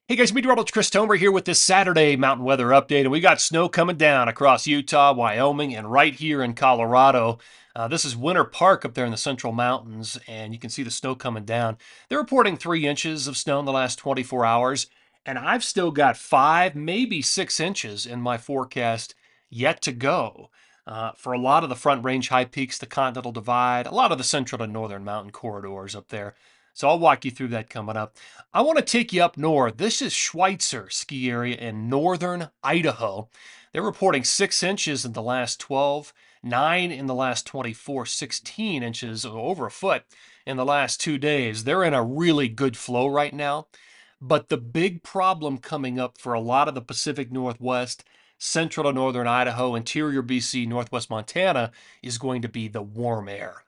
Hey guys, Meteorologist Chris Tomer here with this Saturday mountain weather update, and we got snow coming down across Utah, Wyoming, and right here in Colorado. This is Winter Park up there in the central mountains, and you can see the snow coming down. They're reporting 3 inches of snow in the last 24 hours, and I've still got 5, maybe 6 inches in my forecast yet to go. For a lot of the Front Range high peaks, the Continental Divide, a lot of the central and northern mountain corridors up there. So I'll walk you through that coming up. I want to take you up north. This is Schweitzer ski area in northern Idaho. They're reporting 6 inches in the last 12, 9 in the last 24, 16 inches, over a foot in the last 2 days. They're in a really good flow right now. But the big problem coming up for a lot of the Pacific Northwest, central to northern Idaho, interior BC, northwest Montana is going to be the warm air.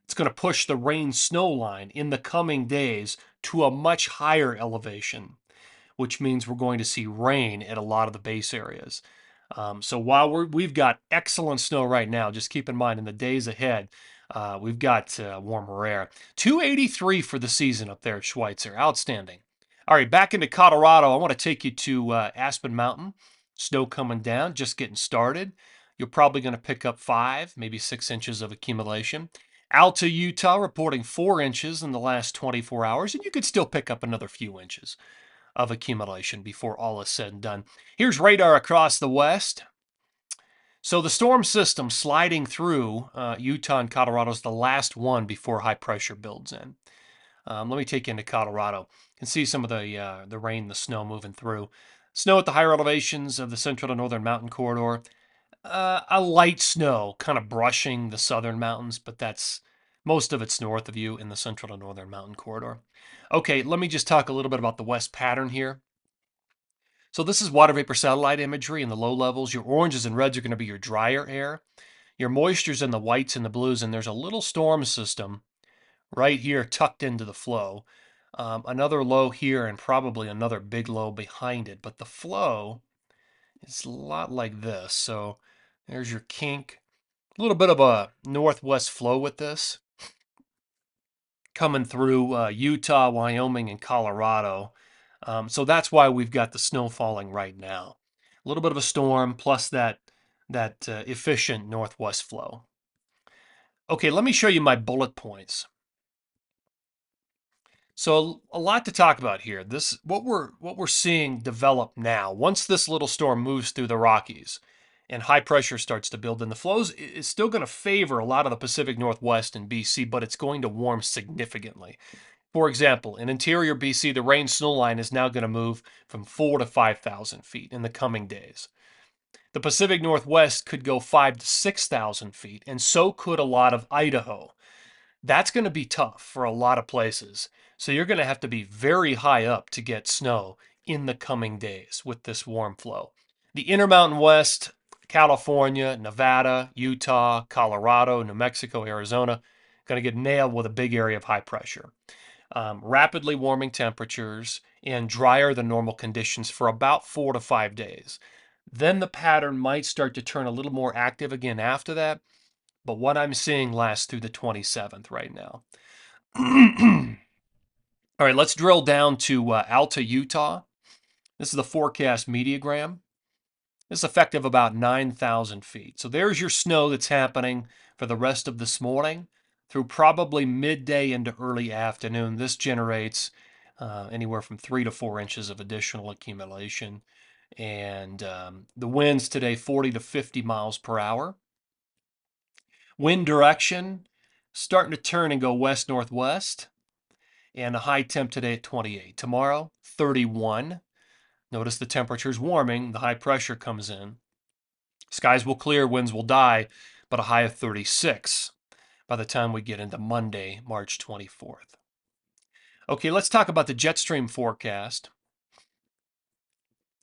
It's going to push the rain snow line in the coming days to a much higher elevation, which means we're going to see rain at a lot of the base areas. So while we've got excellent snow right now, just keep in mind in the days ahead, we've got warmer air. 283 for the season up there at Schweitzer. Outstanding. All right, back into Colorado. I want to take you to Aspen Mountain. Snow coming down, just getting started. You're probably going to pick up 5, maybe 6 inches of accumulation. Alta, Utah, reporting 4 inches in the last 24 hours, and you could still pick up another few inches of accumulation before all is said and done. Here's radar across the west. So the storm system sliding through Utah and Colorado is the last one before high pressure builds in. Let me take you into Colorado. You can see some of the rain, the snow moving through. Snow at the higher elevations of the central to northern mountain corridor. A light snow kind of brushing the southern mountains, but that's most of it's north of you in the central to northern mountain corridor. Okay, let me just talk a little bit about the west pattern here. So this is water vapor satellite imagery in the low levels. Your oranges and reds are going to be your drier air. Your moisture's in the whites and the blues, and there's a little storm system right here tucked into the flow. Another low here and probably another big low behind it, but the flow is a lot like this. So there's your kink. A little bit of a northwest flow with this coming through Utah, Wyoming, and Colorado. So that's why we've got the snow falling right now. A little bit of a storm plus that efficient northwest flow. Okay, let me show you my bullet points. So a lot to talk about here. This what we're seeing develop now. Once this little storm moves through the Rockies and high pressure starts to build in, the flows is still going to favor a lot of the Pacific Northwest and BC, but it's going to warm significantly. For example, in interior BC, the rain snow line is now going to move from 4 to 5,000 feet in the coming days. The Pacific Northwest could go 5 to 6,000 feet, and so could a lot of Idaho. That's going to be tough for a lot of places. So you're going to have to be very high up to get snow in the coming days with this warm flow. The Intermountain West, California, Nevada, Utah, Colorado, New Mexico, Arizona, going to get nailed with a big area of high pressure. Rapidly warming temperatures and drier than normal conditions for about 4 to 5 days. Then the pattern might start to turn a little more active again after that, but what I'm seeing lasts through the 27th right now. All right, let's drill down to Alta, Utah. This is the forecast mediagram. This is effective about 9,000 feet. So there's your snow that's happening for the rest of this morning through probably midday into early afternoon. This generates anywhere from 3 to 4 inches of additional accumulation. And the winds today, 40 to 50 miles per hour. Wind direction starting to turn and go west-northwest. And a high temp today at 28. Tomorrow, 31. Notice the temperature's warming. The high pressure comes in. Skies will clear, winds will die, but a high of 36 by the time we get into Monday, March 24th. Okay, let's talk about the Jetstream forecast.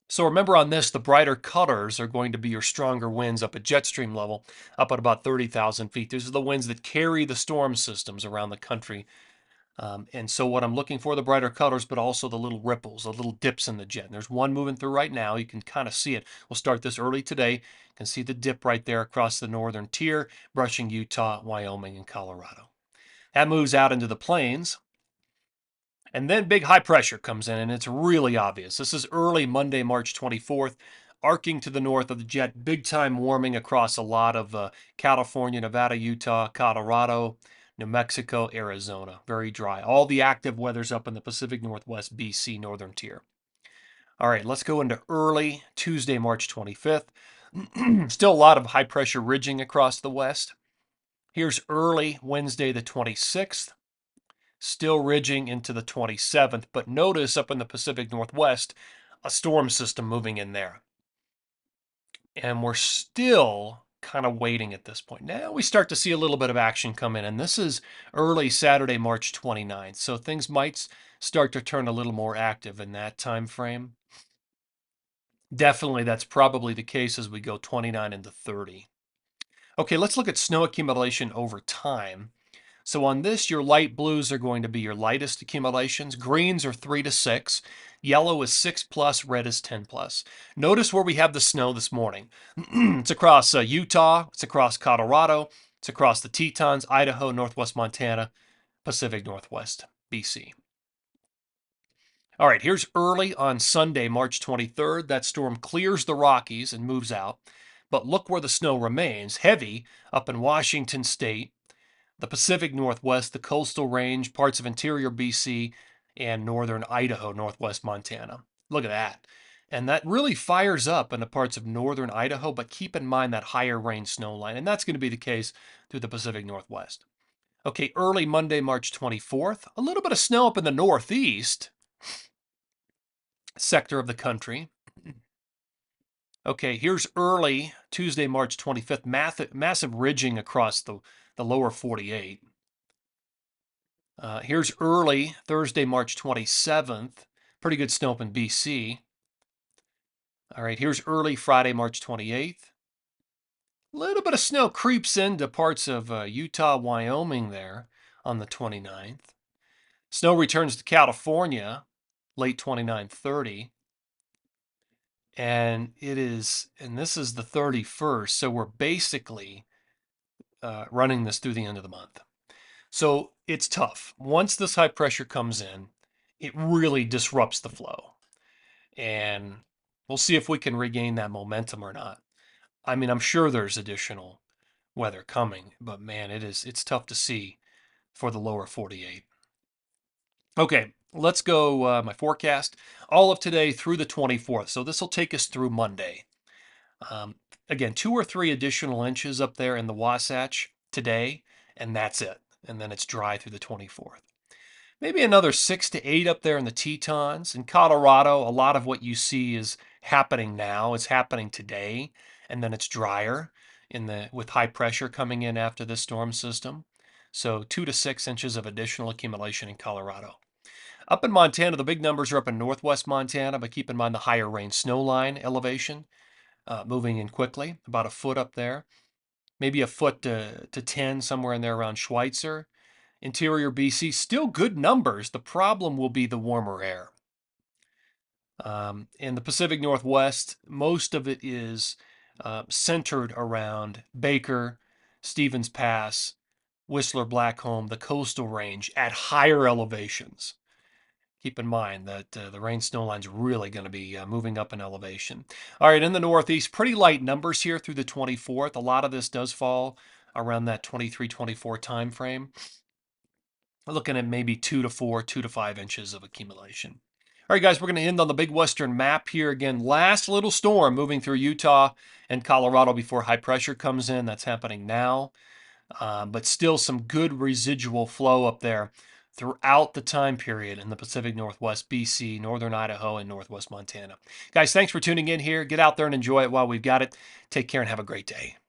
So remember on this, the brighter colors are going to be your stronger winds up at Jetstream level, up at about 30,000 feet. These are the winds that carry the storm systems around the country. And so what I'm looking for, the brighter colors, but also the little ripples, the little dips in the jet. And there's one moving through right now. You can kind of see it. We'll start this early today. You can see the dip right there across the northern tier, brushing Utah, Wyoming, and Colorado. That moves out into the plains. And then big high pressure comes in, and it's really obvious. This is early Monday, March 24th, arcing to the north of the jet, big time warming across a lot of California, Nevada, Utah, Colorado, New Mexico, Arizona. Very dry. All the active weather's up in the Pacific Northwest, BC, northern tier. All right, let's go into early Tuesday, March 25th. Still a lot of high pressure ridging across the west. Here's early Wednesday, the 26th. Still ridging into the 27th, but notice up in the Pacific Northwest, a storm system moving in there. And we're still kind of waiting at this point. Now we start to see a little bit of action come in, and this is early Saturday, March 29th. So things might start to turn a little more active in that time frame. Definitely, that's probably the case as we go 29 into 30. Okay, let's look at snow accumulation over time. So on this, your light blues are going to be your lightest accumulations. Greens are 3 to 6. Yellow is 6 plus. Red is 10 plus. Notice where we have the snow this morning. It's across Utah. It's across Colorado. It's across the Tetons, Idaho, Northwest Montana, Pacific Northwest, BC. All right, here's early on Sunday, March 23rd. That storm clears the Rockies and moves out. But look where the snow remains, heavy up in Washington State, the Pacific Northwest, the coastal range, parts of interior BC, and northern Idaho, northwest Montana. Look at that. And that really fires up in the parts of northern Idaho, but keep in mind that higher range snow line, and that's going to be the case through the Pacific Northwest. Okay, early Monday, March 24th, a little bit of snow up in the northeast sector of the country. Okay, here's early Tuesday, March 25th, massive ridging across the lower 48. Here's early Thursday, March 27th. Pretty good snow up in BC. All right, here's early Friday, March 28th. A little bit of snow creeps into parts of Utah, Wyoming there on the 29th. Snow returns to California late 29, 30. And this is the 31st. So we're basically running this through the end of the month. So it's tough. Once this high pressure comes in, it really disrupts the flow. And we'll see if we can regain that momentum or not. I mean, I'm sure there's additional weather coming, but man, it's tough to see for the lower 48. Okay, let's go my forecast. All of today through the 24th. So this will take us through Monday. Um, Again, 2 or 3 additional inches up there in the Wasatch today, and that's it. And then it's dry through the 24th. Maybe another 6 to 8 up there in the Tetons. In Colorado, a lot of what you see is happening now. It's happening today, and then it's drier with high pressure coming in after this storm system. So 2 to 6 inches of additional accumulation in Colorado. Up in Montana, the big numbers are up in northwest Montana, but keep in mind the higher range snow line elevation moving in quickly, about a foot up there. Maybe a foot to 10 somewhere in there around Schweitzer. Interior BC, still good numbers. The problem will be the warmer air. In the Pacific Northwest, most of it is centered around Baker, Stevens Pass, Whistler Blackcomb, the coastal range at higher elevations. Keep in mind that the rain snow line's really going to be moving up in elevation. All right, in the Northeast, pretty light numbers here through the 24th. A lot of this does fall around that 23, 24 time frame. We're looking at maybe 2 to 4, 2 to 5 inches of accumulation. All right, guys, we're going to end on the big western map here again. Last little storm moving through Utah and Colorado before high pressure comes in. That's happening now. But still some good residual flow up there throughout the time period in the Pacific Northwest, BC, northern Idaho, and northwest Montana. Guys, thanks for tuning in here. Get out there and enjoy it while we've got it. Take care and have a great day.